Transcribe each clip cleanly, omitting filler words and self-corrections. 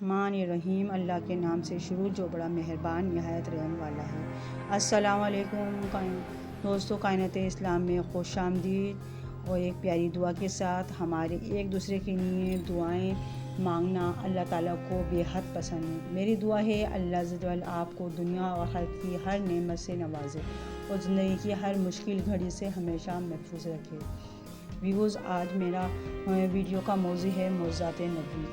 الرحمن الرحیم۔ اللہ کے نام سے شروع جو بڑا مہربان نہایت رحم والا ہے۔ السلام علیکم دوستو، کائنات اسلام میں خوش آمدید۔ اور ایک پیاری دعا کے ساتھ ہمارے ایک دوسرے کے لیے دعائیں مانگنا اللہ تعالیٰ کو بے حد پسند ہے۔ میری دعا ہے اللہ عز و جل آپ کو دنیا اور آخرت کی ہر نعمت سے نوازے اور زندگی کی ہر مشکل گھڑی سے ہمیشہ محفوظ رکھے۔ ویوز، آج میرا ویڈیو کا موضوع ہے معجزات نبی۔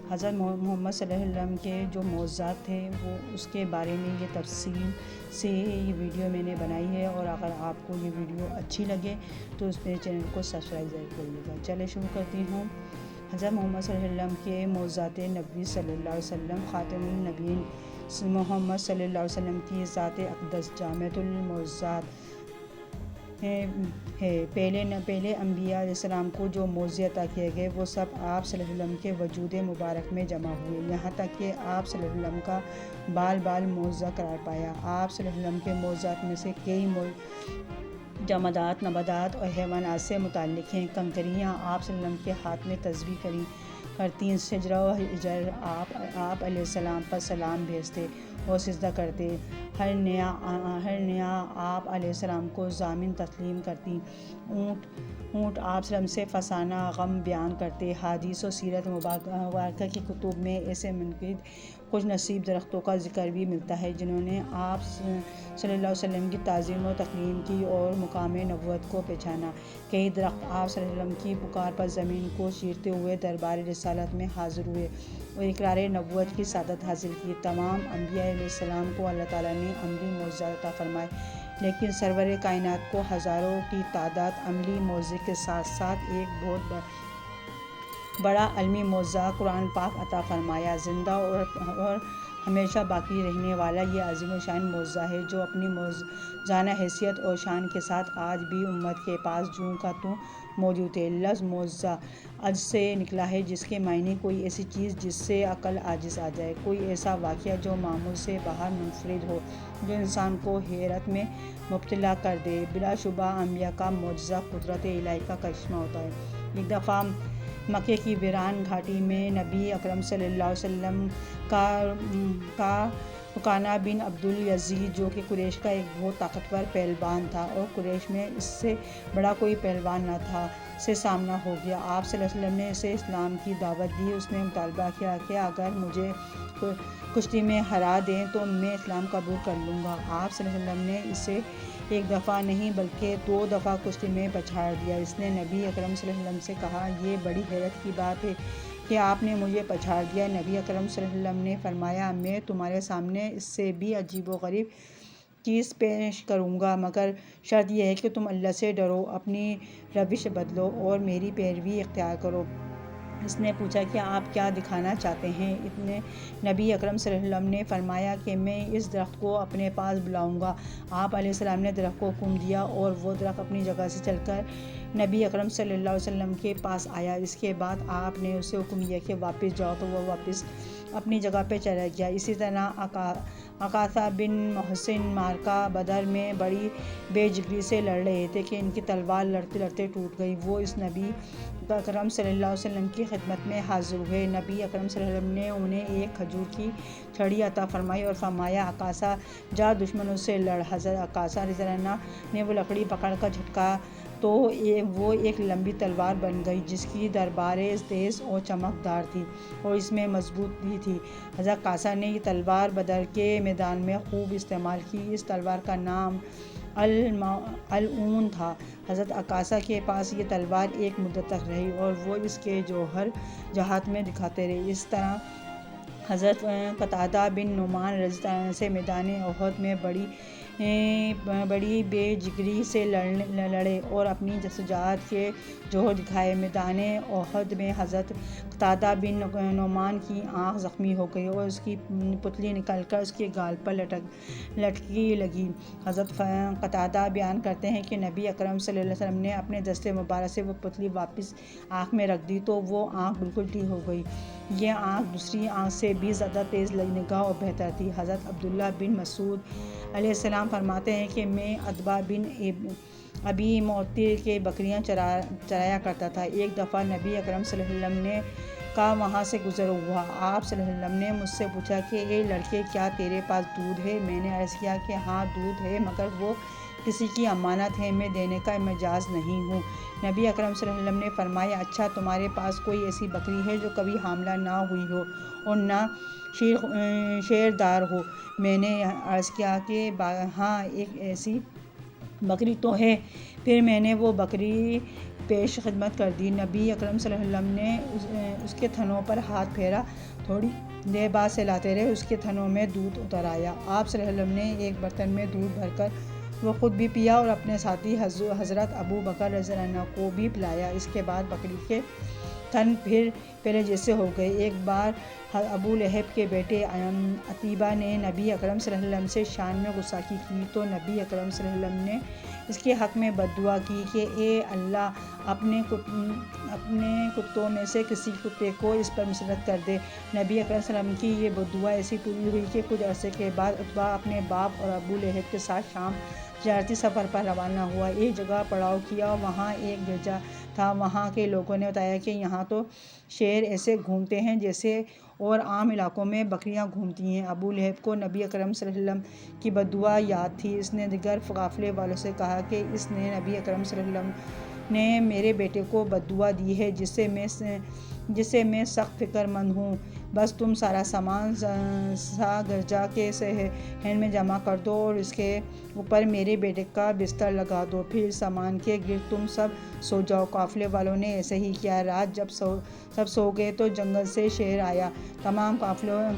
حضرت محمد صلی اللہ علیہ وسلم کے جو معجزات تھے وہ اس کے بارے میں یہ تفصیل سے یہ ویڈیو میں نے بنائی ہے، اور اگر آپ کو یہ ویڈیو اچھی لگے تو اس میرے چینل کو سبسکرائب ضرور کریے گا۔ چلے شروع کرتی ہوں۔ حضرت محمد صلی اللہ علیہ وسلم کے معجزات نبی صلی اللہ علیہ وسلم، خاتم النبیین محمد صلی اللہ علیہ وسلم کی ذات اقدس جامعۃ المعجزات ہے۔ پہلے انبیاء علیہ السلام کو جو معجزے عطا کیے گئے وہ سب آپ صلی اللہ علیہ وسلم کے وجود مبارک میں جمع ہوئے، یہاں تک کہ آپ صلی اللہ علیہ وسلم کا بال بال معجزہ قرار پایا۔ آپ صلی اللہ علیہ وسلم کے معجزات میں سے کئی جمادات، نباتات اور حیوانات سے متعلق ہیں۔ کنکریاں آپ صلی اللہ علیہ وسلم کے ہاتھ میں تسبیح کرتی، شجرہ و حجر آپ علیہ السلام پر سلام بھیجتے اور سجدہ کرتے، ہر نیا آپ علیہ السلام کو ضامن تسلیم کرتی، اونٹ آپ صلی اللہ علیہ وسلم سے فسانہ غم بیان کرتے۔ حدیث و سیرت مبارکہ کی کتب میں ایسے منفرد خوش نصیب درختوں کا ذکر بھی ملتا ہے جنہوں نے آپ صلی اللہ علیہ وسلم کی تعظیم و تکریم کی اور مقام نبوت کو پہچانا۔ کئی درخت آپ صلی اللہ علیہ وسلم کی پکار پر زمین کو چیرتے ہوئے دربار رسالت میں حاضر ہوئے اور اقرار نبوت کی سعادت حاصل کی۔ تمام انبیاء علیہ السلام کو اللہ تعالیٰ نے عملی معجزات عطا فرمائے، لیکن سرور کائنات کو ہزاروں کی تعداد عملی معجزے کے ساتھ ساتھ ایک بہت بڑا علمی معجزہ قرآن پاک عطا فرمایا۔ زندہ اور ہمیشہ باقی رہنے والا یہ عظیم الشان معجزہ ہے جو اپنی موزونہ حیثیت اور شان کے ساتھ آج بھی امت کے پاس جوں کا توں موجود ہے۔ لفظ معجزہ عجز سے نکلا ہے، جس کے معنی کوئی ایسی چیز جس سے عقل عاجز آ جائے، کوئی ایسا واقعہ جو معمول سے باہر منفرد ہو، جو انسان کو حیرت میں مبتلا کر دے۔ بلا شبہ انبیاء کا معجزہ قدرت الہی کا کرشمہ ہوتا ہے۔ ایک دفعہ مکے کی ویران گھاٹی میں نبی اکرم صلی اللہ علیہ وسلم کا رکانہ بن عبد الیزید، جو کہ قریش کا ایک بہت طاقتور پہلوان تھا اور قریش میں اس سے بڑا کوئی پہلوان نہ تھا، سے سامنا ہو گیا۔ آپ صلی اللہ علیہ وسلم نے اسے اسلام کی دعوت دی۔ اس نے مطالبہ کیا کہ اگر مجھے کشتی میں ہرا دیں تو میں اسلام قبول کر لوں گا۔ آپ صلی اللہ علیہ وسلم نے اسے ایک دفعہ نہیں بلکہ 2 دفعہ کشتی میں پچھاڑ دیا۔ اس نے نبی اکرم صلی اللہ علیہ وسلم سے کہا، یہ بڑی حیرت کی بات ہے کہ آپ نے مجھے پچھاڑ دیا۔ نبی اکرم صلی اللہ علیہ وسلم نے فرمایا، میں تمہارے سامنے اس سے بھی عجیب و غریب چیز پیش کروں گا، مگر شرط یہ ہے کہ تم اللہ سے ڈرو، اپنی روش بدلو اور میری پیروی اختیار کرو۔ اس نے پوچھا کہ آپ کیا دکھانا چاہتے ہیں؟ نبی اکرم صلی اللہ علیہ وسلم نے فرمایا کہ میں اس درخت کو اپنے پاس بلاؤں گا۔ آپ علیہ السلام نے درخت کو حکم دیا اور وہ درخت اپنی جگہ سے چل کر نبی اکرم صلی اللہ علیہ وسلم کے پاس آیا۔ اس کے بعد آپ نے اسے حکم دیا کہ واپس جاؤ، تو وہ واپس اپنی جگہ پہ چلا گیا۔ اسی طرح عکاشہ بن محصن معرکہ بدر میں بڑی بے جگری سے لڑ رہے تھے کہ ان کی تلوار لڑتے لڑتے ٹوٹ گئی۔ وہ اس نبی اکرم صلی اللہ علیہ وسلم کی خدمت میں حاضر ہوئے۔ نبی اکرم صلی اللہ علیہ وسلم نے انہیں ایک کھجور کی چھڑی عطا فرمائی اور فرمایا، عکاشہ جا دشمنوں سے لڑ۔ حضرت عکاشہ رضی اللہ عنہ نے وہ لکڑی پکڑ کر جھٹکا تو وہ ایک لمبی تلوار بن گئی، جس کی دھاریں تیز اور چمکدار تھیں اور اس میں مضبوط بھی تھی۔ حضرت عکاشہ نے یہ تلوار بدر کے میدان میں خوب استعمال کی۔ اس تلوار کا نام العون تھا۔ حضرت عکاشہ کے پاس یہ تلوار ایک مدت تک رہی اور وہ اس کے جوہر جہاد میں دکھاتے رہے۔ اس طرح حضرت قتادہ بن نعمان رضی اللہ عنہ سے میدان احد میں بڑی بے جگری سے لڑے اور اپنی شجاعت کے جوہر دکھائے۔ میدان احد میں حضرت قتادہ بن نعمان کی آنکھ زخمی ہو گئی اور اس کی پتلی نکل کر اس کے گال پر لٹکنے لگی۔ حضرت قتادہ بیان کرتے ہیں کہ نبی اکرم صلی اللہ علیہ وسلم نے اپنے دست مبارک سے وہ پتلی واپس آنکھ میں رکھ دی تو وہ آنکھ بالکل ٹھیک ہو گئی۔ یہ آنکھ دوسری آنکھ سے بھی زیادہ تیز نگاہ اور بہتر تھی۔ حضرت عبداللہ بن مسعود علیہ السلام فرماتے ہیں کہ میں عتبہ بن ابی معطل کے بکریاں چرایا کرتا تھا۔ ایک دفعہ نبی اکرم صلی اللہ علیہ وسلم نے کا وہاں سے گزر ہوا۔ آپ صلی اللہ علیہ وسلم نے مجھ سے پوچھا کہ اے لڑکے، کیا تیرے پاس دودھ ہے؟ میں نے عرض کیا کہ ہاں دودھ ہے، مگر وہ کسی کی امانت ہے، میں دینے کا مجاز نہیں ہوں۔ نبی اکرم صلی اللہ علیہ وسلم نے فرمایا، اچھا تمہارے پاس کوئی ایسی بکری ہے جو کبھی حاملہ نہ ہوئی ہو اور نہ شیردار ہو؟ میں نے عرض کیا کہ ہاں ایک ایسی بکری تو ہے۔ پھر میں نے وہ بکری پیش خدمت کر دی۔ نبی اکرم صلی اللہ علیہ وسلم نے اس کے تھنوں پر ہاتھ پھیرا، تھوڑی دیر بعد سلاتے رہے، اس کے تھنوں میں دودھ اتر آیا۔ آپ صلی اللہ علیہ وسلم نے ایک برتن میں دودھ بھر کر وہ خود بھی پیا اور اپنے ساتھی حضرت ابو بکر رضی اللہ عنہ کو بھی پلایا۔ اس کے بعد بکری کے تھن پھر پہلے جیسے ہو گئے۔ ایک بار ابو لہب کے بیٹے عتیبہ نے نبی اکرم صلی اللہ علیہ وسلم سے شان میں گستاخی کی تو نبی اکرم صلی اللہ علیہ وسلم نے اس کے حق میں بد دعا کی کہ اے اللہ، اپنے کتوں میں سے کسی کتے کو اس پر مسلط کر دے۔ نبی اکرم صلی اللہ علیہ وسلم کی یہ بد دعا ایسی پوری ہوئی کہ کچھ عرصے کے بعد عتبہ اپنے باپ اور ابو لہب کے ساتھ شام تجارتی سفر پر روانہ ہوا۔ ایک جگہ پڑاؤ کیا اور وہاں ایک گرجا تھا۔ وہاں کے لوگوں نے بتایا کہ یہاں تو شیر ایسے گھومتے ہیں جیسے اور عام علاقوں میں بکریاں گھومتی ہیں۔ ابو لہب کو نبی اکرم صلی اللہ علیہ وسلم کی بد دعا یاد تھی۔ اس نے دیگر قافلے والوں سے کہا کہ اس نے نبی اکرم صلی اللہ علیہ وسلم نے میرے بیٹے کو بد دعا دی ہے جس سے میں سخت فکر مند ہوں۔ بس تم سارا سامان گرجا کے صحن میں جمع کر دو اور اس کے اوپر میرے بیٹے کا بستر لگا دو، پھر سامان کے گرد تم سب سو جاؤ۔ قافلے والوں نے ایسے ہی کیا۔ رات جب سب سو گئے تو جنگل سے شیر آیا۔ تمام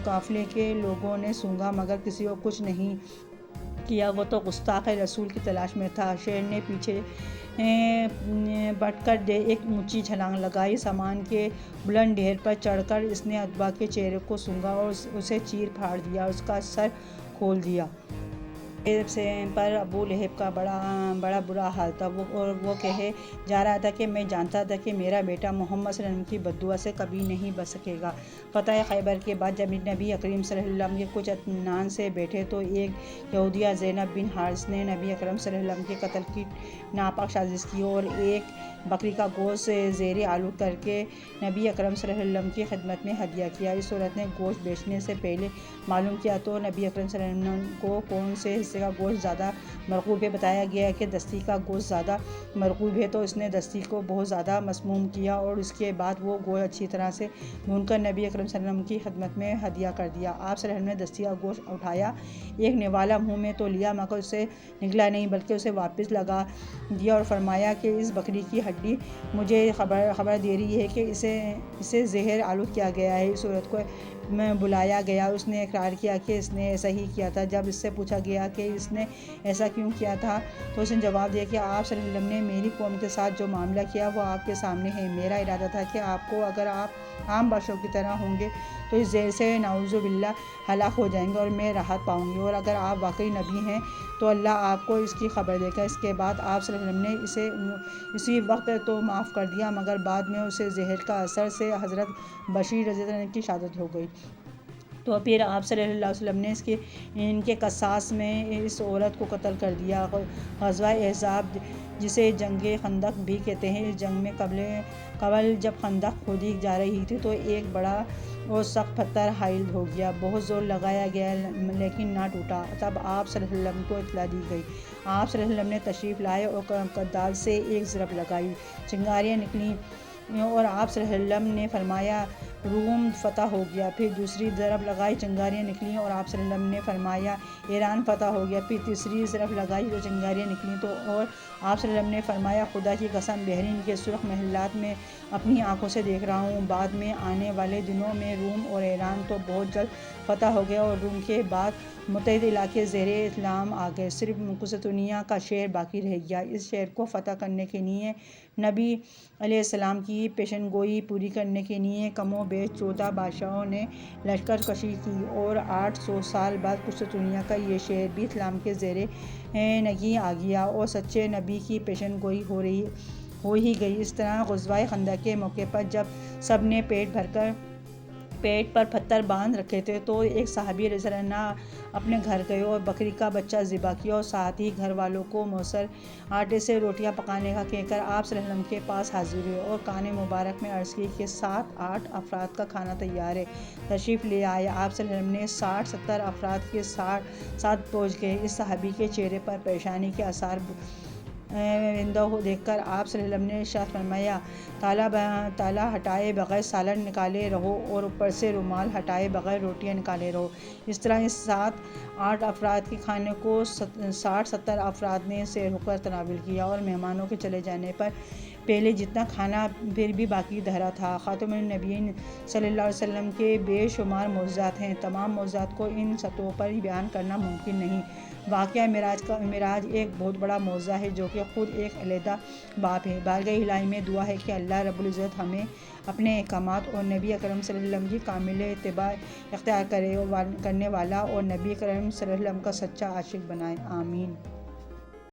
قافلے کے لوگوں نے سونگھا مگر کسی کو کچھ نہیں کیا، وہ تو گستاخ رسول کی تلاش میں تھا۔ شیر نے پیچھے بٹ کر ایک اونچی چھلانگ لگائی۔ سامان کے بلند ڈھیر پر چڑھ کر اس نے عتبہ کے چہرے کو سونگھا اور اسے چیر پھاڑ دیا، اس کا سر کھول دیا۔ پر ابو لہب کا بڑا برا حال تھا اور وہ کہے جا رہا تھا کہ میں جانتا تھا کہ میرا بیٹا محمد صلی اللہ علیہ وسلم کی بد دعا سے کبھی نہیں بچ سکے گا۔ فتح خیبر کے بعد جب نبی اکرم صلی اللہ علیہ وسلم کے کچھ اطمینان سے بیٹھے تو ایک یہودیہ زینب بن حارث نے نبی اکرم صلی اللہ علیہ وسلم کے قتل کی ناپاک سازش کی اور ایک بکری کا گوشت زیر آلود کر کے نبی اکرم صلی اللہ علیہ وسلم کی خدمت میں ہدیہ کیا۔ اس عورت نے گوشت بیچنے سے پہلے معلوم کیا تو نبی اکرم صلی اللہ علیہ وسلم کو کون سے حصے کا گوشت زیادہ مرغوب ہے۔ بتایا گیا کہ دستی کا گوشت زیادہ مرغوب ہے تو اس نے دستی کو بہت زیادہ مسموم کیا اور اس کے بعد وہ گوشت اچھی طرح سے بھون کر نبی اکرم صلی اللہ علیہ وسلم کی خدمت میں ہدیہ کر دیا۔ آپ صلی اللہ علیہ وسلم نے دستی کا گوشت اٹھایا، ایک نوالا منہ میں تو لیا مگر اسے نگلا نہیں بلکہ اسے واپس لگا دیا اور فرمایا کہ اس بکری کی ہڈی مجھے خبر دے رہی ہے کہ اسے زہر آلود کیا گیا ہے۔ اس عورت کو بلایا گیا، اس نے اقرار کیا کہ اس نے ایسا ہی کیا تھا۔ جب اس سے پوچھا گیا کہ اس نے ایسا کیوں کیا تھا تو اس نے جواب دیا کہ آپ صلی اللہ علیہ وسلم نے میری قوم کے ساتھ جو معاملہ کیا وہ آپ کے سامنے ہے۔ میرا ارادہ تھا کہ آپ کو اگر آپ عام بادشاہوں کی طرح ہوں گے تو اس زہر سے نعوذ باللہ ہلاک ہو جائیں گے اور میں راحت پاؤں گی، اور اگر آپ واقعی نبی ہیں تو اللہ آپ کو اس کی خبر دے گا۔ اس کے بعد آپ صلی اللہ علیہ وسلم نے اسے اسی وقت تو معاف کر دیا مگر بعد میں اسے زہر کا اثر سے حضرت بشیر رضی اللہ عنہ کی شہادت ہو گئی۔ تو پھر آپ صلی اللہ علیہ وسلم نے ان کے قصاص میں اس عورت کو قتل کر دیا۔ غزوہ احزاب جسے جنگ خندق بھی کہتے ہیں، اس جنگ میں قبل جب خندق کھودی جا رہی تھی تو ایک بڑا اور سخت پتھر حائل ہو گیا، بہت زور لگایا گیا لیکن نہ ٹوٹا۔ تب آپ صلی اللہ علیہ وسلم کو اطلاع دی گئی۔ آپ صلی اللہ علیہ وسلم نے تشریف لائے اور کدال سے ایک ضرب لگائی، چنگاریاں نکلیں اور آپ صلی اللہ علیہ وسلم نے فرمایا روم فتح ہو گیا۔ پھر دوسری ضرب لگائی، چنگاریاں نکلیں اور آپ صلی اللہ علیہ وسلم نے فرمایا ایران فتح ہو گیا۔ پھر تیسری ضرب لگائی تو چنگاریاں نکلیں تو اور آپ صلی اللہ علیہ وسلم نے فرمایا خدا کی قسم، بحرین کے سرخ محلات میں اپنی آنکھوں سے دیکھ رہا ہوں۔ بعد میں آنے والے دنوں میں روم اور ایران تو بہت جلد فتح ہو گیا اور روم کے بعد متحد علاقے زیر اسلام آ گئے، صرف قسطنطنیہ کا شہر باقی رہ گیا۔ اس شہر کو فتح کرنے کے لیے نبی علیہ السلام کی پیشن گوئی پوری کرنے کے لیے کم و بیش 14 بادشاہوں نے لشکر کشی کی اور 800 سال بعد قسطنطنیہ کا یہ شہر بھی اسلام کے زیر نگیں آ گیا اور سچے نبی کی پیشن گوئی ہو ہی گئی۔ اس طرح غزوہ خندق کے موقع پر جب سب نے پیٹ پیٹ پر پتھر باندھ رکھے تھے تو ایک صحابی رضی اللہ عنہ اپنے گھر گئے اور بکری کا بچہ ذبح کیا اور ساتھ ہی گھر والوں کو موثر آٹے سے روٹیاں پکانے کا کہہ کر آپ صلی اللہ علیہ وسلم کے پاس حاضر ہوئے اور کان مبارک میں عرض کی کہ 7-8 افراد کا کھانا تیار ہے، تشریف لے آئے۔ آپ صلی اللہ علیہ وسلم نے 60-70 افراد کے ساتھ پہنچ گئے۔ اس صحابی کے چہرے پر پریشانی کے آثار بندہ دیکھ کر آپ صلی اللہ علیہ وسلم نے ارشاد فرمایا، تالا ہٹائے بغیر سالن نکالے رہو اور اوپر سے رومال ہٹائے بغیر روٹیاں نکالے رہو۔ اس طرح اس 7-8 افراد کے کھانے کو 60-70 افراد نے سیر ہو کر تناول کیا اور مہمانوں کے چلے جانے پر پہلے جتنا کھانا پھر بھی باقی دھرا تھا۔ خاتم النبیین صلی اللہ علیہ وسلم کے بے شمار معجزات ہیں، تمام معجزات کو ان سطحوں پر بیان کرنا ممکن نہیں۔ واقعہ معراج ایک بہت بڑا معجزہ ہے جو کہ خود ایک علیحدہ باب ہے۔ بارگاہ الہی میں دعا ہے کہ اللہ رب العزت ہمیں اپنے احکامات اور نبی اکرم صلی اللہ علیہ وسلم کی کامل اتباع اختیار کرنے والا اور نبی اکرم صلی اللہ علیہ وسلم کا سچا عاشق بنائے، آمین۔